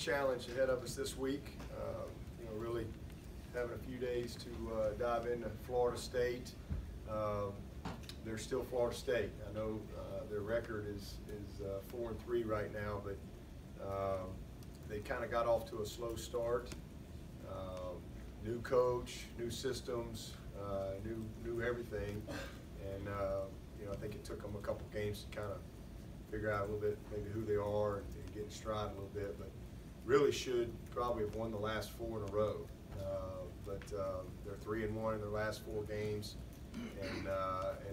challenge ahead of us this week. Really having a few days to dive into Florida State. They're still Florida State. I know their record is 4-3 right now, but they kind of got off to a slow start. New coach, new systems, new everything, and I think it took them a couple games to kind of figure out a little bit maybe who they are and get in stride a little bit, but really should probably have won the last 4 in a row. But they're 3-1 in their last 4 games, and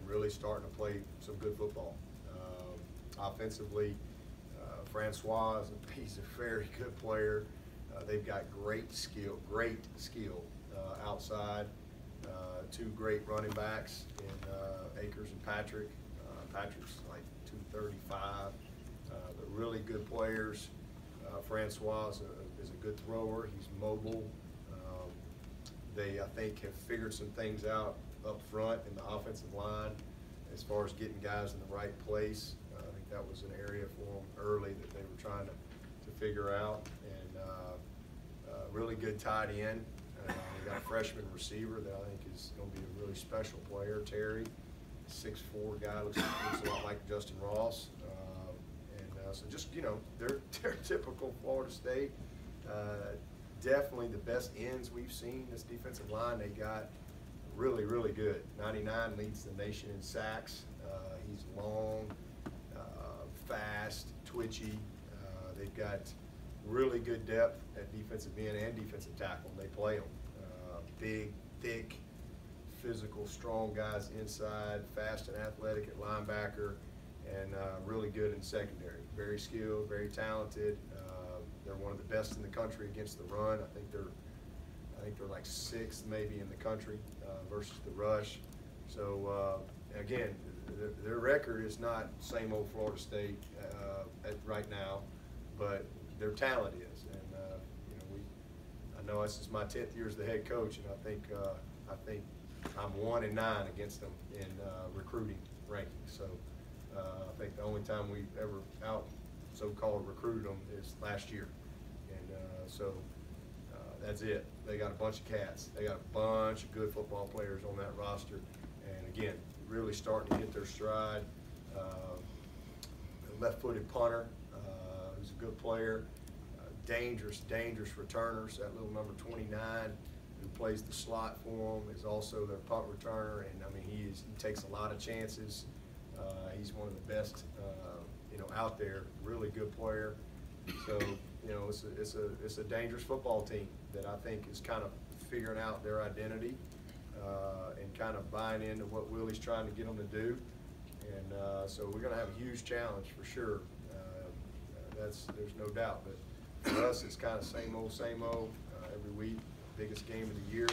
really starting to play some good football. Offensively, Francois, he's a very good player. They've got great skill outside. 2 great running backs in Akers and Patrick. Patrick's like 235. They're really good players. Francois is a good thrower. He's mobile. They, I think, have figured some things out up front in the offensive line as far as getting guys in the right place. I think that was an area for them early that they were trying to figure out. And really good tight end. They got a freshman receiver that I think is going to be a really special player, Terry. 6'4" guy, looks a lot like Justin Ross. So just, they're typical Florida State. Definitely the best ends we've seen. This defensive line they got really, really good. 99 leads the nation in sacks. He's long, fast, twitchy. They've got really good depth at defensive end and defensive tackle. They play them. Big, thick, physical, strong guys inside, fast and athletic at linebacker, and really good in secondary. Very skilled, very talented. They're one of the best in the country against the run. I think they're like 6th maybe in the country versus the rush. So again, their record is not same old Florida State right now, but their talent is. And I know this is my 10th year as the head coach, and I think I'm 1-9 against them in recruiting rankings. So I think the only time we ever so-called recruited them is last year, and so that's it. They got a bunch of cats. They got a bunch of good football players on that roster, and again, really starting to hit their stride. A left-footed punter who's a good player. Dangerous returners. That little number 29 who plays the slot for them is also their punt returner, and I mean he takes a lot of chances. He's one of the best out there. Really good player. So it's a dangerous football team that I think is kind of figuring out their identity and kind of buying into what Willie's trying to get them to do. And so we're going to have a huge challenge for sure. There's no doubt. But for us, it's kind of same old every week. Biggest game of the year.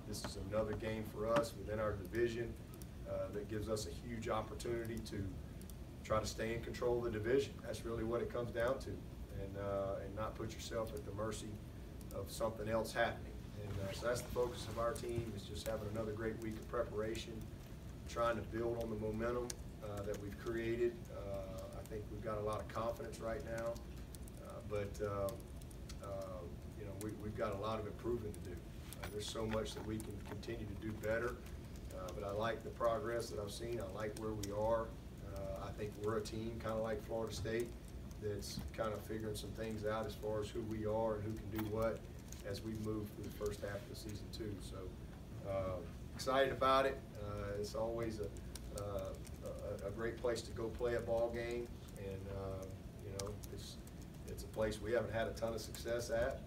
This is another game for us within our division that gives us a huge opportunity to try to stay in control of the division. That's really what it comes down to, and not put yourself at the mercy of something else happening. And so that's the focus of our team, is just having another great week of preparation, trying to build on the momentum that we've created. I think we've got a lot of confidence right now, but we've got a lot of improvement to do. There's so much that we can continue to do better, but I like the progress that I've seen. I like where we are. I think we're a team kind of like Florida State that's kind of figuring some things out as far as who we are and who can do what as we move through the first half of the season too. So excited about it. It's always a great place to go play a ball game, and it's a place we haven't had a ton of success at.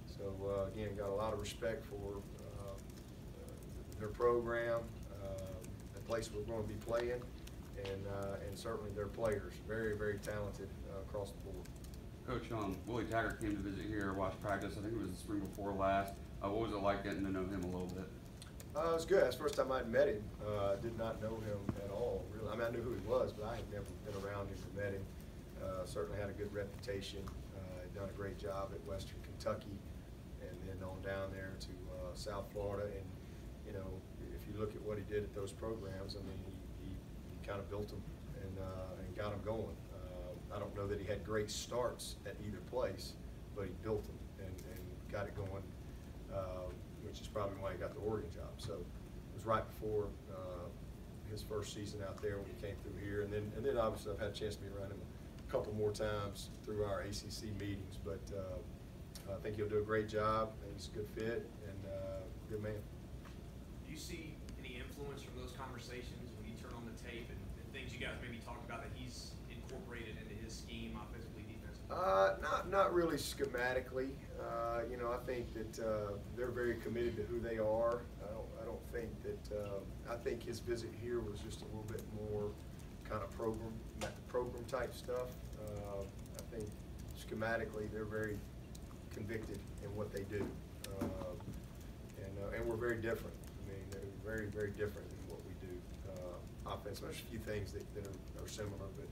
So again, got a lot of respect for their program, the place we're going to be playing, and certainly their players. Very, very talented across the board. Coach, Willie Taggart came to visit here, watch practice. I think it was the spring before last. What was it like getting to know him a little bit? It was good. That's the first time I'd met him. I did not know him at all, really. I mean, I knew who he was, but I had never been around him or met him. Certainly had a good reputation. Had done a great job at Western Kentucky, and then on down there to South Florida. And if you look at what he did at those programs, I mean, he kind of built them and got them going. I don't know that he had great starts at either place, but he built them and got it going, which is probably why he got the Oregon job. So it was right before his first season out there when he came through here, and then obviously I've had a chance to be around him a couple more times through our ACC meetings, but I think he'll do a great job, and he's a good fit and good man. Do you see any influence from those conversations when you turn on the tape and things you guys maybe talk about that he's incorporated into his scheme offensively, defensively? Not really schematically. You know, I think that they're very committed to who they are. I don't think that. I think his visit here was just a little bit more kind of program type stuff. I think schematically they're very convicted in what they do, and we're very different. I mean, they're very, very different in what we do. Offense. There's a few things that are similar, but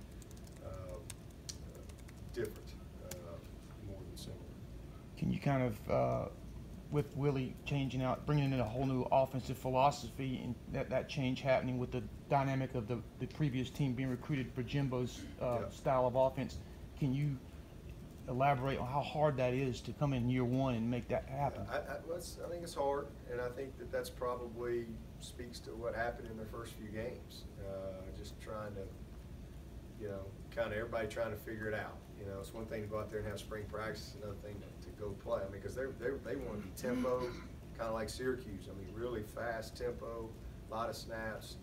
different, more than similar. Can you kind of, with Willie changing out, bringing in a whole new offensive philosophy, and that change happening with the dynamic of the previous team being recruited for Jimbo's style of offense, can you elaborate on how hard that is to come in year one and make that happen? I think it's hard, and I think that that's probably speaks to what happened in their first few games. Just trying to, you know, kind of everybody trying to figure it out. You know, it's one thing to go out there and have spring practice, another thing to go play. I mean, because they want to be tempo, kind of like Syracuse. I mean, really fast tempo, a lot of snaps,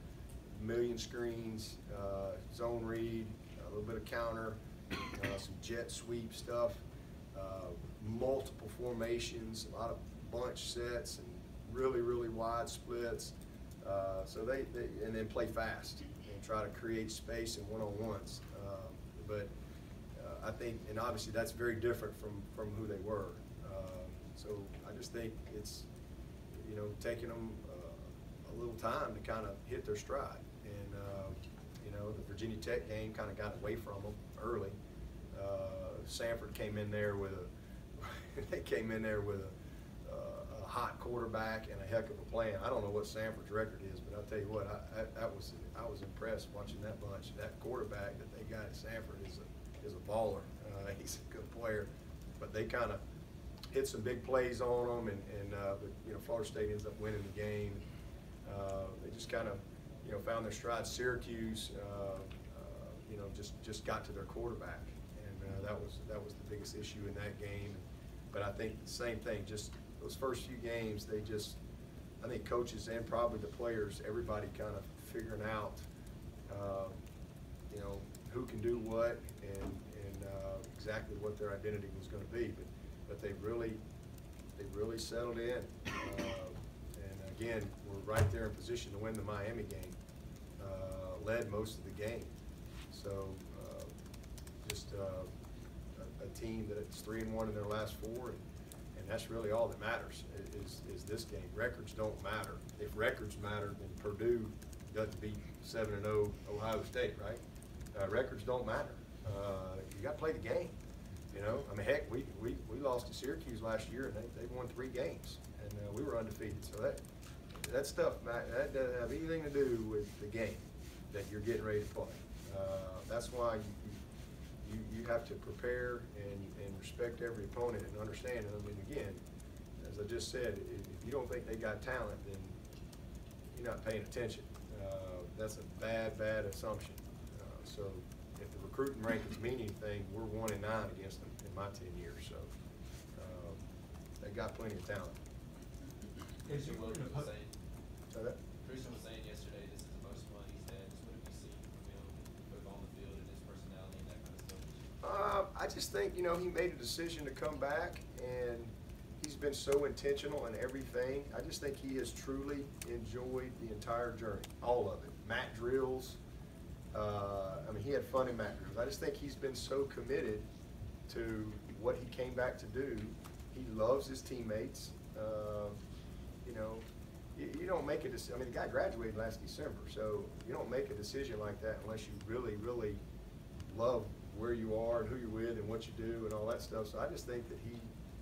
million screens, zone read, a little bit of counter, some jet sweep stuff, multiple formations, a lot of bunch sets, and really, really wide splits. So they and then play fast and try to create space in one-on-ones. But I think, and obviously that's very different from who they were. So I just think it's, you know, taking them a little time to kind of hit their stride. And, you know, the Virginia Tech game kind of got away from them early. Sanford came in there with they came in there with a hot quarterback and a heck of a plan. I don't know what Sanford's record is, but I'll tell you what, I was impressed watching that bunch. That quarterback that they got at Sanford is a baller. He's a good player, but they kind of hit some big plays on them, and but, you know, Florida State ends up winning the game. They just kind of, you know, found their stride. Syracuse, you know, just got to their quarterback, and that was the biggest issue in that game. But I think the same thing, just those first few games, I think coaches and probably the players, everybody kind of figuring out, you know, who can do what and exactly what their identity was going to be. But they really settled in. And again, we're right there in position to win the Miami game. Led most of the game. So just a team that's 3-1 in their last 4, and that's really all that matters is this game. Records don't matter. If records matter, then Purdue doesn't beat 7-0 Ohio State, right? Records don't matter. You got to play the game. You know, I mean, heck, we lost to Syracuse last year, and they won 3 games, and we were undefeated. So that stuff, that doesn't have anything to do with the game that you're getting ready to play. That's why you have to prepare and respect every opponent and understand it. I mean, again, as I just said, if you don't think they got talent, then you're not paying attention. That's a bad assumption. So if the recruiting rankings mean anything, we're 1-9 against them in my 10 years. So they got plenty of talent. Christian was saying. So that. Christian was saying yesterday, this is the most fun he's had. Just what have you seen from him, both on the field and his personality and that kind of stuff? I just think, you know, he made a decision to come back, and he's been so intentional in everything. I just think he has truly enjoyed the entire journey, all of it. Mat drills. I mean, he had fun in mat drills. I just think he's been so committed to what he came back to do. He loves his teammates. You know, you don't make a decision. I mean, the guy graduated last December, so you don't make a decision like that unless you really, really love where you are and who you're with and what you do and all that stuff. So I just think that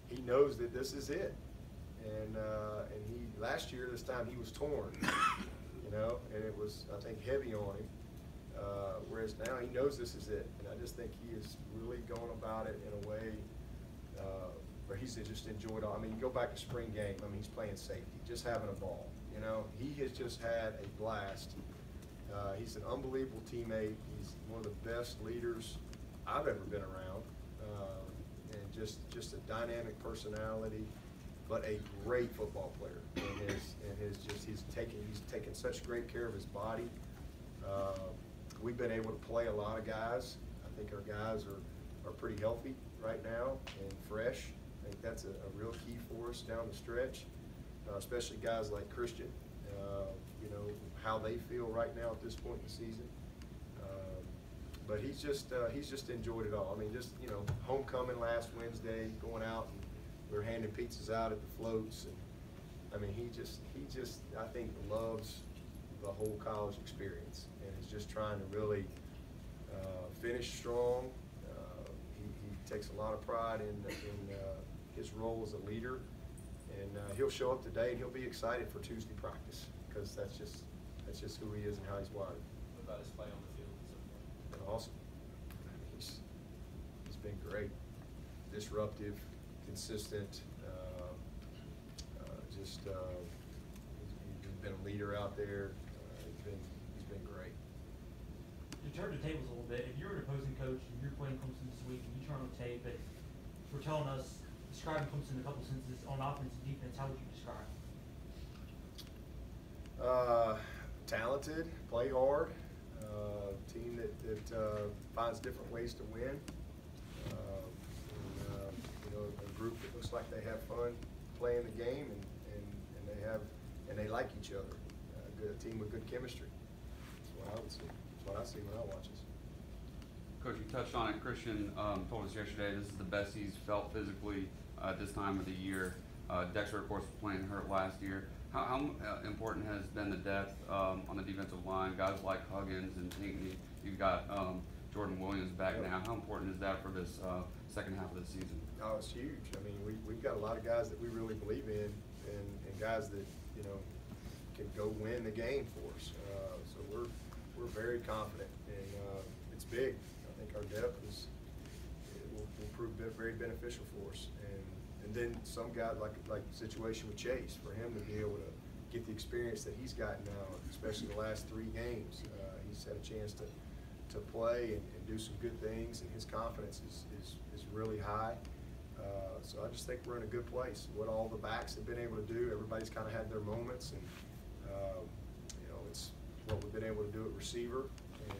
he knows that this is it. And he last year this time he was torn, you know, and it was, I think, heavy on him. Whereas now he knows this is it, and I just think he is really going about it in a way where he's just enjoyed all. I mean, you go back to spring game. I mean, he's playing safety, just having a ball. You know, he has just had a blast. He's an unbelievable teammate. He's one of the best leaders I've ever been around, and just a dynamic personality, but a great football player. And he's taken such great care of his body. We've been able to play a lot of guys. I think our guys are pretty healthy right now and fresh. I think that's a real key for us down the stretch, especially guys like Christian. You know, how they feel right now at this point in the season. But he's just enjoyed it all. I mean, just, you know, homecoming last Wednesday, going out and we were handing pizzas out at the floats, and I mean, he just I think loves the whole college experience and is just trying to really finish strong. He takes a lot of pride in his role as a leader, and he'll show up today and he'll be excited for Tuesday practice because that's just who he is and how he's wired. What about his play on the field so far? Been awesome. He's been great, disruptive, consistent. He's been a leader out there. He's been great. To turn the tables a little bit, if you're an opposing coach and you're playing Clemson this week and you turn on the tape, but we're telling us, describing Clemson in a couple sentences on offense and defense, how would you describe? Talented, play hard, team that finds different ways to win. You know, a group that looks like they have fun playing the game and they like each other. A team with good chemistry. That's what I would see. That's what I see when I watch this. Coach, you touched on it. Christian told us yesterday this is the best he's felt physically at this time of the year. Dexter, of course, was playing hurt last year. How important has been the depth on the defensive line? Guys like Huggins and Pinckney. You've got Jordan Williams back now. How important is that for this second half of the season? Oh, it's huge. I mean, we've got a lot of guys that we really believe in, and guys that, you know, can go win the game for us. So we're very confident, and it's big. I think our depth will prove very beneficial for us. And then some guys, like the situation with Chase, for him to be able to get the experience that he's gotten now, especially the last 3 games. He's had a chance to play and do some good things, and his confidence is really high. So I just think we're in a good place. What all the backs have been able to do, everybody's kind of had their moments, and you know, it's what we've been able to do at receiver. And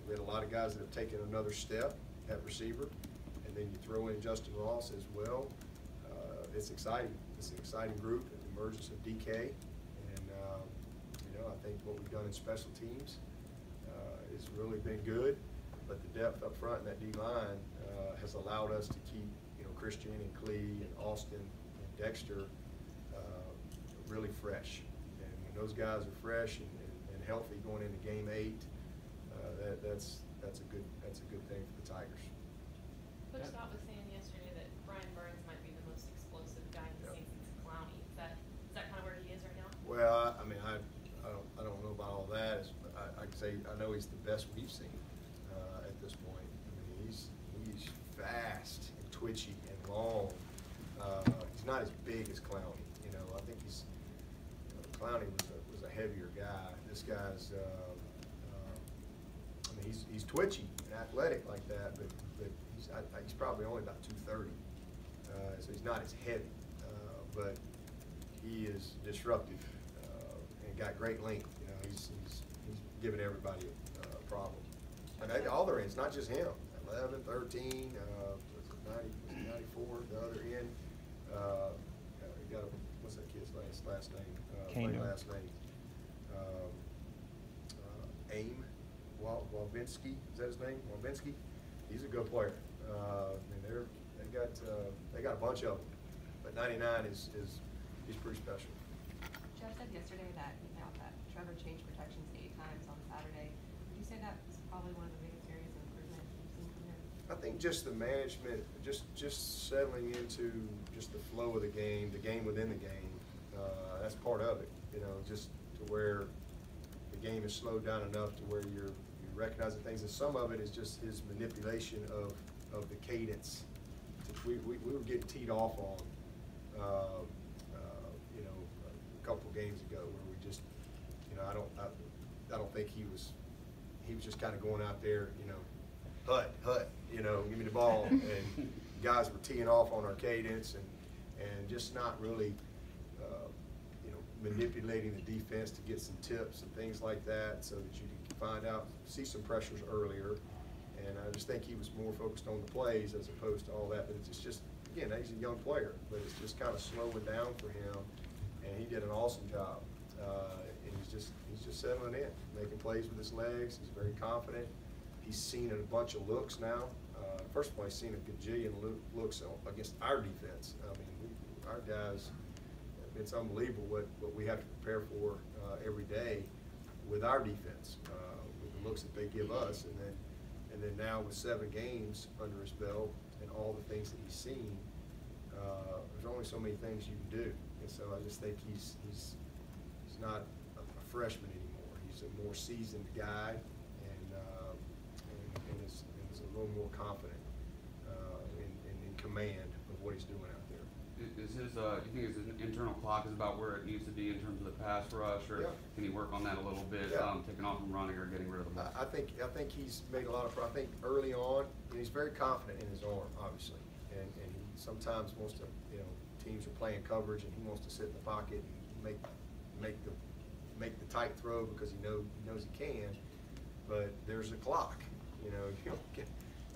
we had a lot of guys that have taken another step at receiver, and then you throw in Justin Ross as well. It's exciting. It's an exciting group. The emergence of DK, and you know, I think what we've done in special teams has really been good. But the depth up front in that D line has allowed us to keep, you know, Christian and Clee and Austin and Dexter really fresh. And when those guys are fresh and healthy going into game 8, that's a good thing for the Tigers. Coach Scott was saying yesterday that Brian Burns might be the most explosive guy he's seen since Clowney. Is that kind of where he is right now? Well, I mean, I don't know about all that. I can say I know he's the best we've seen at this point. I mean, he's fast and twitchy and long. He's not as big as Clowney. You know, I think Clowney was a heavier guy. This guy's I mean, he's twitchy and athletic like that, but he's probably only about 230, so he's not as heavy, but he is disruptive and got great length. You know, he's giving everybody a problem. And all their ends, not just him. 11, 13, 94, the other end. You got what's that kid's last name? Last name. Aim Walvinsky. Is that his name? Walvinsky. He's a good player. And they got a bunch of them, but 99 he's pretty special. Jeff said yesterday that he found that Trevor changed protections 8 times on Saturday. Would you say that was probably one of the biggest areas of improvement you've seen from him? I think just the management, just settling into just the flow of the game within the game. That's part of it. You know, just to where the game is slowed down enough to where you're recognizing things, and some of it is just his manipulation of the cadence. We were getting teed off on, you know, a couple games ago where we just, you know, I don't think he was just kind of going out there, you know, hut, you know, give me the ball, and guys were teeing off on our cadence and just not really, you know, manipulating the defense to get some tips and things like that, so that you can see some pressures earlier. And I just think he was more focused on the plays as opposed to all that. But it's just, again, he's a young player, but it's just kind of slowing down for him. And he did an awesome job. And he's just settling in, making plays with his legs. He's very confident. He's seen a bunch of looks now. First of all, he's seen a gajillion looks against our defense. I mean, our guys, it's unbelievable what we have to prepare for every day with our defense, with the looks that they give us. And then now with 7 games under his belt and all the things that he's seen, there's only so many things you can do. And so I just think he's not a freshman anymore. He's a more seasoned guy and is a little more confident in command of what he's doing out there. Is his, you think his internal clock is about where it needs to be in terms of the pass rush, or can he work on that a little bit, taking off and running or getting rid of the ball? I think he's made a lot of progress. I think early on, he's very confident in his arm, obviously, and he sometimes wants to, you know, teams are playing coverage and he wants to sit in the pocket and make the tight throw because he knows he can. But there's a clock, you know. You don't get,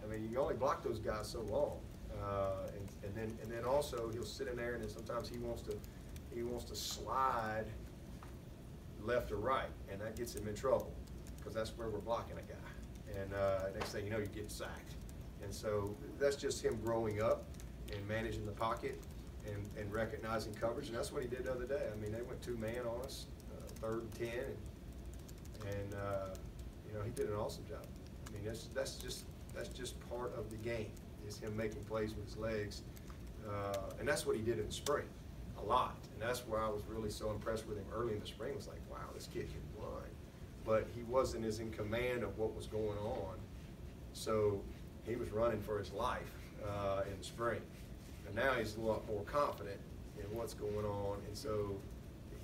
I mean, you can only block those guys so long. And then also he'll sit in there and then sometimes he wants to slide left or right, and that gets him in trouble because that's where we're blocking a guy. And next thing you know, you get sacked. And so that's just him growing up and managing the pocket and recognizing coverage. And that's what he did the other day. I mean, they went 2-man on us, 3rd and 10, and you know, he did an awesome job. I mean, that's just part of the game. Is him making plays with his legs, and that's what he did in the spring, a lot. And that's where I was really so impressed with him early in the spring. It was like, wow, this kid can run, but he wasn't as in command of what was going on. So he was running for his life in the spring, and now he's a lot more confident in what's going on. And so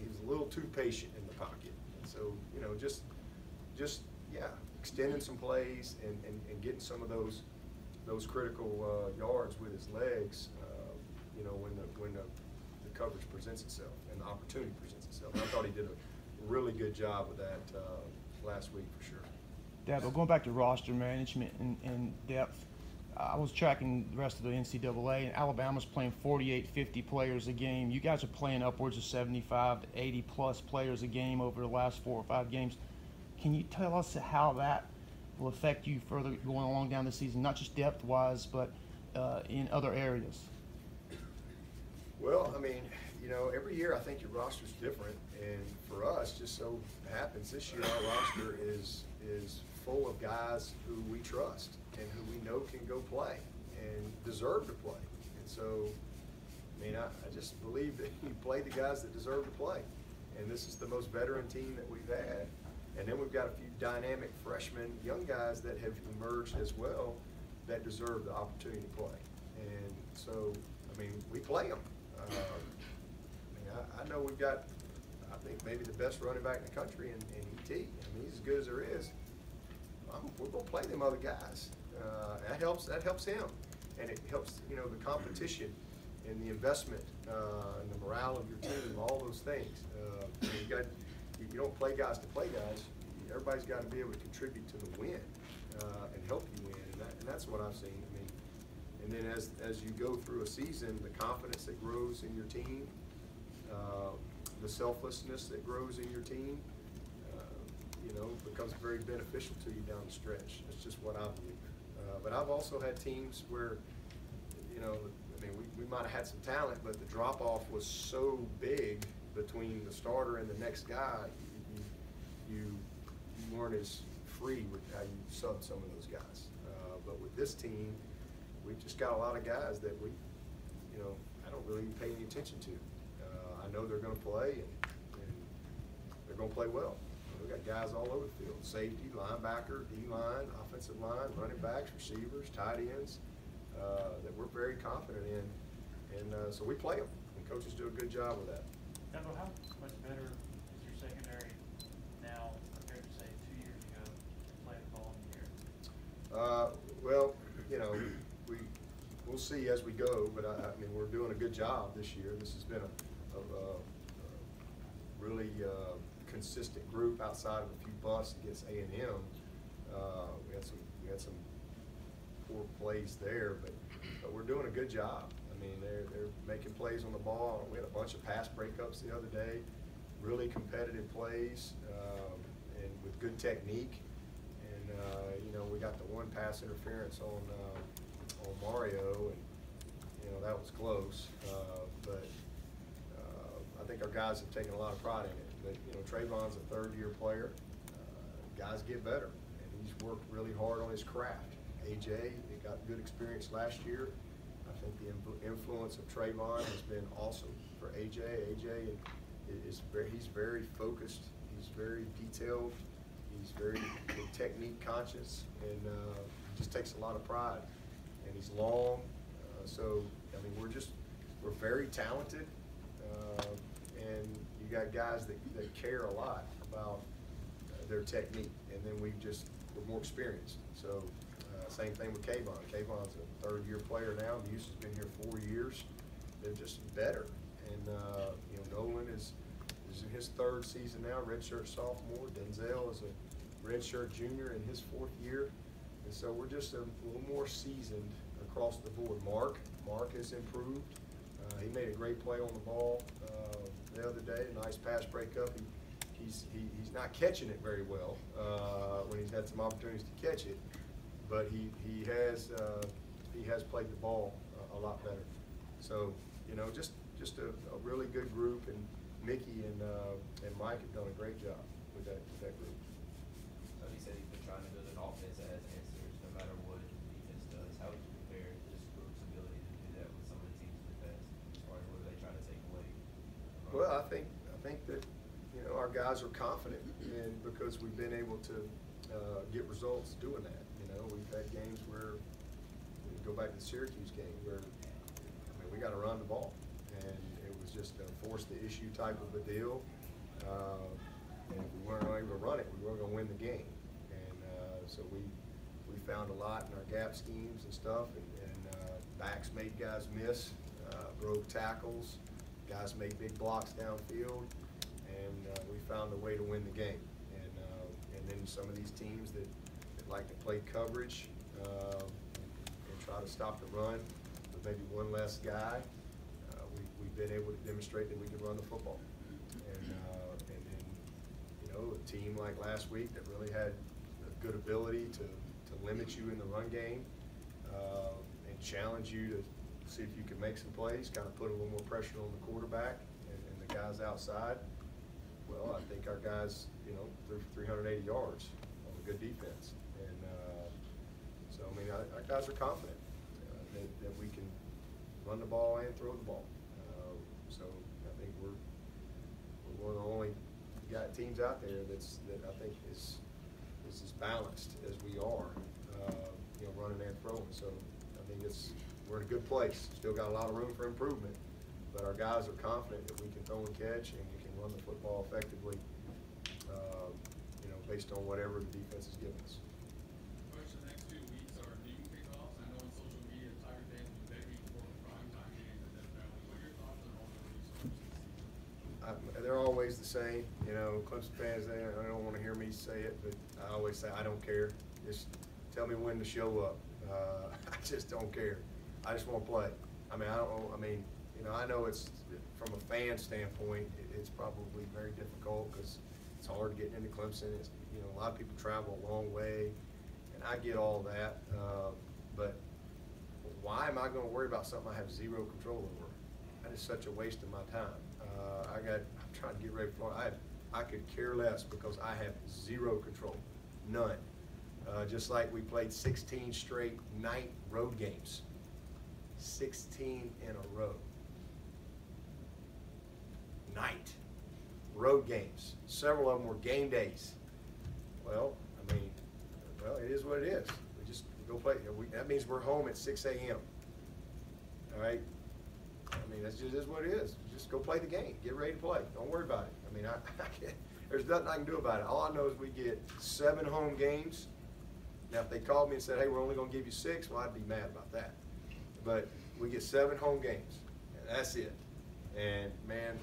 he was a little too patient in the pocket. And so, you know, just extending some plays and getting some of those critical yards with his legs, you know, when the coverage presents itself and the opportunity presents itself. And I thought he did a really good job with that last week for sure. Dabo, going back to roster management and depth, I was tracking the rest of the NCAA, and Alabama's playing 48, 50 players a game. You guys are playing upwards of 75 to 80 plus players a game over the last 4 or 5 games. Can you tell us how that will affect you further going along down the season, not just depth-wise, but in other areas? Well, I mean, you know, every year I think your roster's different, and for us, just so happens this year our roster is full of guys who we trust and who we know can go play and deserve to play. And so, I mean, I just believe that you play the guys that deserve to play, and this is the most veteran team that we've had. And then we've got a few dynamic freshmen, young guys that have emerged as well that deserve the opportunity to play. And so, I mean, we play them. I mean, I know we've got, I think, maybe the best running back in the country in ET. I mean, he's as good as there is. We're going to play them other guys. That helps him. And it helps, you know, the competition and the investment and the morale of your team, all those things. You don't play guys to play guys. Everybody's got to be able to contribute to the win and help you win, and that's what I've seen. I mean, and then as you go through a season, the confidence that grows in your team, the selflessness that grows in your team, you know, becomes very beneficial to you down the stretch. That's just what I believe. But I've also had teams where, you know, I mean, we might have had some talent, but the drop-off was so big between the starter and the next guy, you weren't as free with how you sub some of those guys. But with this team, we've just got a lot of guys that you know, I don't really pay any attention to. I know they're going to play, and they're going to play well. we got guys all over the field: safety, linebacker, D-line, offensive line, running backs, receivers, tight ends, that we're very confident in. And so we play them, and coaches do a good job with that. Dabo, how much better is your secondary now compared to, say, 2 years ago, playing ball in the air? Well, you know, we'll see as we go, but I mean, we're doing a good job this year. This has been a really consistent group outside of a few busts against A&M. We had some poor plays there, but we're doing a good job. I mean, they're making plays on the ball. We had a bunch of pass breakups the other day, really competitive plays, and with good technique. And you know, we got the one pass interference on Mario, and you know, that was close. But I think our guys have taken a lot of pride in it. But you know, Trayvon's a third-year player. Guys get better, and he's worked really hard on his craft. AJ, he got good experience last year. I think the influence of Trayvon has been awesome for AJ. AJ he's very focused. He's very detailed. He's very technique conscious, and he just takes a lot of pride. And he's long, so I mean, we're very talented, and you got guys that care a lot about their technique, and then we're more experienced. So same thing with Kayvon. Kayvon's a third-year player now. Muse has been here 4 years. They're just better, and you know, Nolan is in his third season now, redshirt sophomore. Denzel is a redshirt junior in his 4th year. And so we're just a little more seasoned across the board. Mark has improved. He made a great play on the ball the other day. A nice pass breakup. He's not catching it very well when he's had some opportunities to catch it, but he has played the ball a lot better. So you know, just a really good group, and Mickey and Mike have done a great job with that group. He said he's been trying to build an offense that has answers no matter what defense does. How would you compare this group's ability to do that with some of the teams in the past? As far as what are they trying to take away? Well, I think that you know, our guys are confident, and because we've been able to get results doing that. You know, we've had games where we go back to the Syracuse game where we got to run the ball, and it was just a force the issue type of a deal. And if we weren't able to run it, we weren't going to win the game. And so we found a lot in our gap schemes and stuff, and backs made guys miss, broke tackles, guys made big blocks downfield, and we found a way to win the game. And then some of these teams that like to play coverage and try to stop the run with maybe one less guy, we've been able to demonstrate that we can run the football. And then, you know, a team like last week that really had a good ability to limit you in the run game and challenge you to see if you can make some plays, kind of put a little more pressure on the quarterback and the guys outside. Well, I think our guys, you know, threw 380 yards on a good defense. And so, I mean, our guys are confident that we can run the ball and throw the ball. So I think we're one of the only teams out there that I think is as balanced as we are, you know, running and throwing. So I think we're in a good place. Still got a lot of room for improvement, but our guys are confident that we can throw and catch, and we can run the football effectively, you know, based on whatever the defense is giving us. Coach, the next 2 weeks are noon kickoffs. I know on social media, Tiger fans are begging for prime time games at Death Valley. What are your thoughts on all the resources this season? They're always the same, you know. Clemson fans, they don't want to hear me say it, but I always say I don't care. Just tell me when to show up. I just don't care. I just want to play. I mean, you know, I know it's from a fan standpoint, it's probably very difficult because it's hard getting into Clemson. It's, you know, a lot of people travel a long way, and I get all that. But why am I going to worry about something I have zero control over? That is such a waste of my time. I'm trying to get ready for it. I could care less because I have zero control, none. Just like we played 16 straight night road games, 16 in a row, night. road games. Several of them were game days. Well, I mean, well, it is what it is. We just go play. That means we're home at 6 a.m. All right? I mean, that's just is what it is. Just go play the game. Get ready to play. Don't worry about it. I mean, I can't, there's nothing I can do about it. All I know is we get 7 home games. Now, if they called me and said, hey, we're only going to give you 6, well, I'd be mad about that. But we get 7 home games, and that's it. And, man,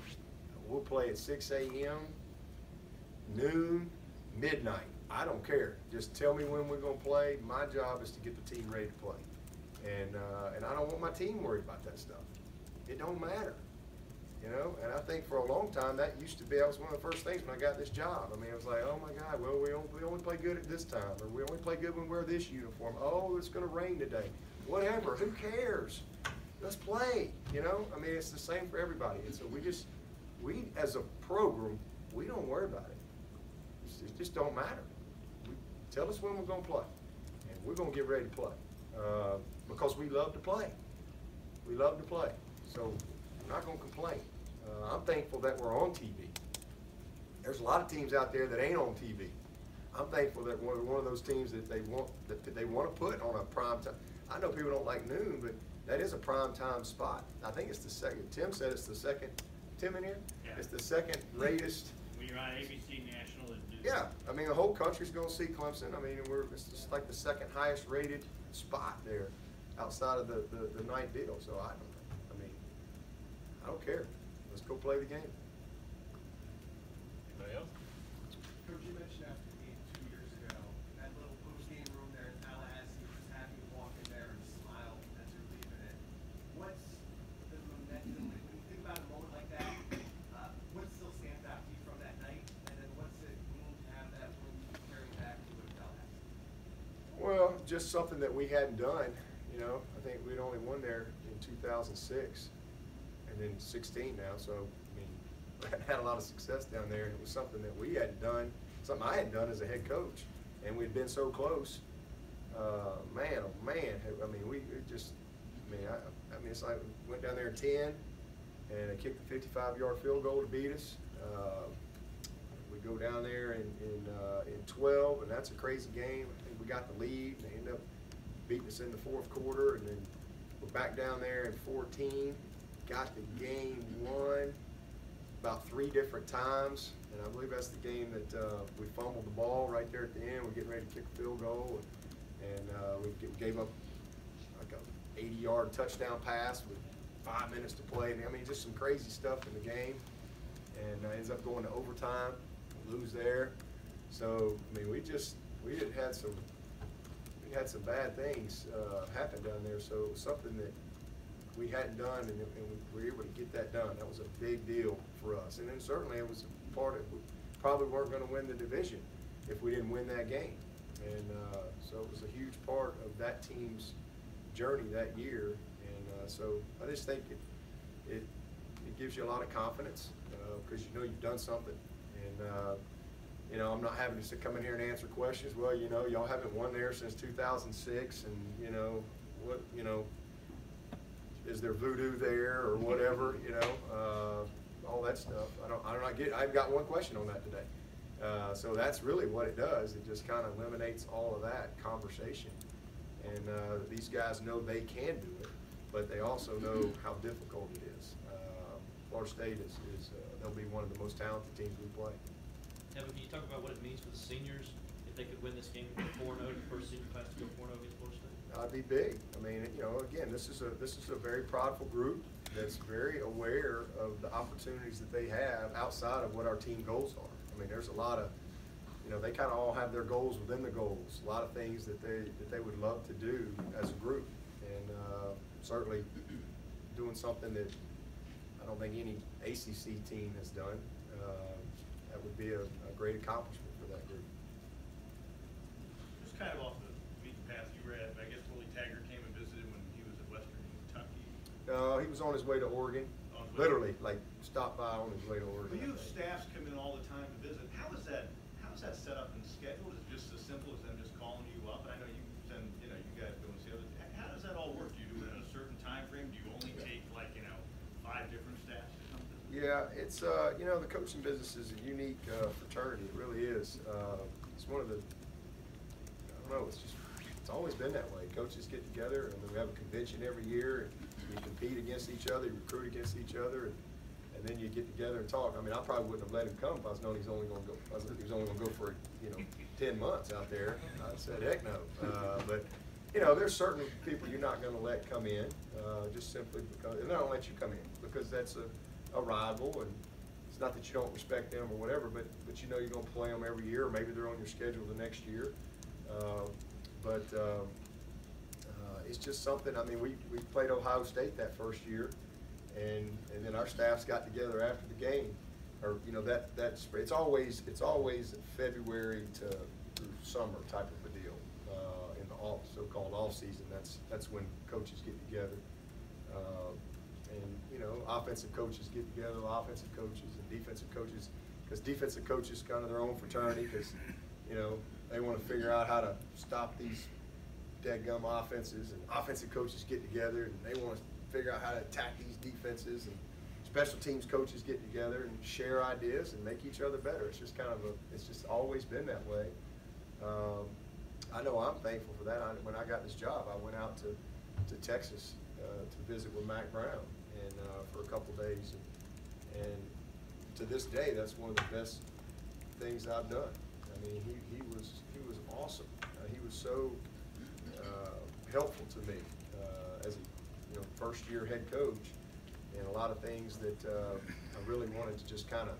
we'll play at 6 a.m., noon, midnight. I don't care. Just tell me when we're going to play. My job is to get the team ready to play. And I don't want my team worried about that stuff. It don't matter, you know. And I think for a long time that used to be. That was one of the first things when I got this job. I mean, it was like, oh my God, well we only play good at this time, or we only play good when we wear this uniform. Oh, it's going to rain today. Whatever. Who cares? Let's play. You know. I mean, it's the same for everybody. And so we as a program, we don't worry about it. It just don't matter. Tell us when we're going to play, and we're going to get ready to play because we love to play. We love to play. So I'm not going to complain. I'm thankful that we're on TV. There's a lot of teams out there that ain't on TV. I'm thankful that we're one of those teams that they want to put on a prime time. I know people don't like noon, but that is a prime time spot. I think it's the second. Tim said it's the second. Tim in here? Yeah. It's the second greatest. We're on ABC National. Yeah, I mean the whole country's going to see Clemson. I mean it's just like the second highest rated spot there, outside of the night deal. So I don't care. Let's go play the game. Anybody else? Coach, you mentioned after the game 2 years ago, that little post-game room there in Tallahassee, just happy to walk in there and smile as you're leaving it. What's the momentum, when you think about a moment like that, what still stands out to you from that night? And then what's it mean to have that room carrying back to Tallahassee? Well, just something that we hadn't done. You know, I think we'd only won there in 2006. And then 16 now, so I mean, I had a lot of success down there, and it was something that we hadn't done, something I hadn't done as a head coach, and we'd been so close. Man, oh man, I mean, I mean, it's like we went down there in 10, and they kicked the 55-yard field goal to beat us. We go down there in 12, and that's a crazy game. I think we got the lead, and they ended up beating us in the fourth quarter, and then we're back down there in 14. Got the game won about 3 different times, and I believe that's the game that we fumbled the ball right there at the end. We're getting ready to kick a field goal, and we gave up like a 80-yard touchdown pass with 5 minutes to play. I mean, just some crazy stuff in the game, and ends up going to overtime, lose there. So I mean, we had some bad things happen down there. So it was something that we hadn't done, and we were able to get that done. That was a big deal for us. And then certainly it was a part of, we probably weren't going to win the division if we didn't win that game. And so it was a huge part of that team's journey that year. And so I just think it gives you a lot of confidence because you know you've done something. And you know, I'm not having to come in here and answer questions. Well, you know, y'all haven't won there since 2006, and you know what, you know, is there voodoo there or whatever, you know, all that stuff. I've got one question on that today. So that's really what it does. It just kind of eliminates all of that conversation. And these guys know they can do it, but they also know how difficult it is. Florida State is they'll be one of the most talented teams we play. Evan, can you talk about what it means for the seniors if they could win this game and go 4-0, the first senior class to go 4-0 against Florida State? That'd be big. I mean, you know, again, this is a very prideful group that's very aware of the opportunities that they have outside of what our team goals are. I mean, there's a lot of, you know, they kind of all have their goals within the goals. A lot of things that they would love to do as a group, and certainly doing something that I don't think any ACC team has done. That would be a great accomplishment for that group. Just kind of off the beaten path you read, I guess Willie Taggart came and visited when he was at Western Kentucky. He was on his way to Oregon. Literally, like stopped by on his way to Oregon. Well, you have staffs come in all the time to visit. How is that set up and scheduled? Is it just as simple as them just calling you up? And I know you send, you know, you guys go and see other. How does that all work? Do you do it in a certain time frame? Do you only take like, you know, 5 different staffs or something? Yeah, Yeah, it's you know, the coaching business is a unique fraternity. It really is. It's one of the, I don't know, it's always been that way. Coaches get together, and we have a convention every year, and you compete against each other, you recruit against each other, and then you get together and talk. I mean, I probably wouldn't have let him come if I was knowing he's only going to go. He was only going to go for 10 months out there. I said, heck no. But you know, there's certain people you're not going to let come in, just simply because, and they don't let you come in because that's a rival, and it's not that you don't respect them or whatever, but you know you're going to play them every year, or maybe they're on your schedule the next year. But it's just something. I mean, we played Ohio State that first year, and then our staffs got together after the game, or you know that's it's always February to through summer type of a deal. In the so-called off season, that's when coaches get together, and you know, offensive coaches get together, offensive coaches and defensive coaches, because defensive coaches kind of their own fraternity, because you know they want to figure out how to stop these dadgum offenses, and offensive coaches get together and they want to figure out how to attack these defenses, and special teams coaches get together and share ideas and make each other better. It's just kind of it's just always been that way. I know I'm thankful for that. When I got this job, I went out to Texas to visit with Mac Brown and for a couple days, and to this day, that's one of the best things I've done. I mean, he was awesome. He was so helpful to me as a first-year head coach, and a lot of things that I really wanted to just kind of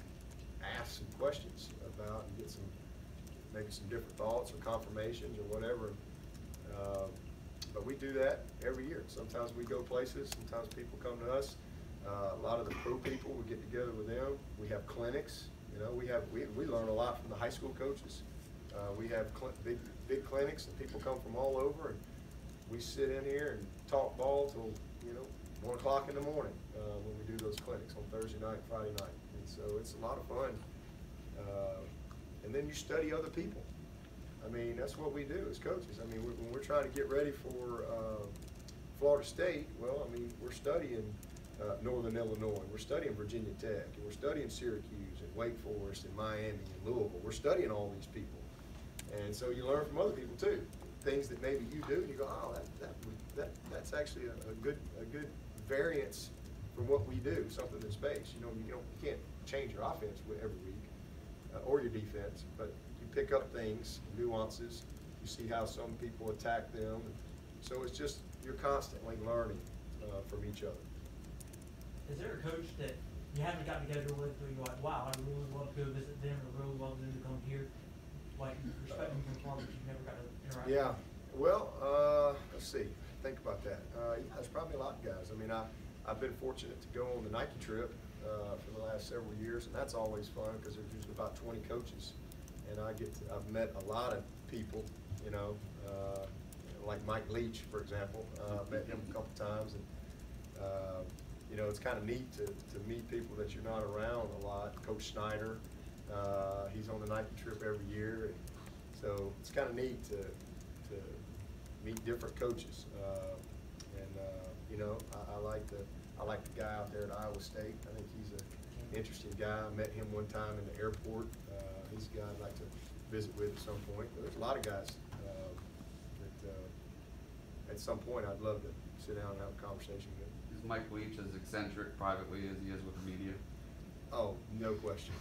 ask some questions about and get maybe some different thoughts or confirmations or whatever. But we do that every year. Sometimes we go places. Sometimes people come to us. A lot of the pro people, we get together with them. We have clinics. You know, we learn a lot from the high school coaches. We have big clinics, and people come from all over, and we sit in here and talk ball till 1 o'clock in the morning when we do those clinics on Thursday night, Friday night, and so it's a lot of fun. And then you study other people. I mean, that's what we do as coaches. I mean, when we're trying to get ready for Florida State, well, I mean, we're studying Northern Illinois, we're studying Virginia Tech, and we're studying Syracuse and Wake Forest and Miami and Louisville. We're studying all these people, and so you learn from other people too. Things that maybe you do, and you go, oh, that's actually a good variance from what we do. Something that's based. You can't change your offense every week or your defense, but you pick up things, nuances. You see how some people attack them. So it's just you're constantly learning from each other. Is there a coach that you haven't gotten together with, or you're like, wow, I really love to go visit them, or really love them to come here? Like, respect them from far, but you've never got to interact with them? Yeah. Well, let's see. Think about that. There's probably a lot of guys. I mean, I've been fortunate to go on the Nike trip for the last several years, and that's always fun because there's usually about 20 coaches, and I've met a lot of people. Like Mike Leach, for example. Met him a couple times, and it's kind of neat to meet people that you're not around a lot. Coach Snyder, he's on the Nike trip every year, and so it's kind of neat to meet different coaches. I like the guy out there at Iowa State. I think he's an interesting guy. I met him one time in the airport. He's a guy I'd like to visit with at some point. But there's a lot of guys that at some point I'd love to sit down and have a conversation with. Is Mike Leach as eccentric privately as he is with the media? Oh, no question.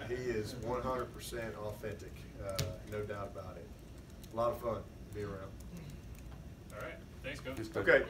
He is 100% authentic, no doubt about it. A lot of fun to be around. All right. Thanks, Coach. Okay.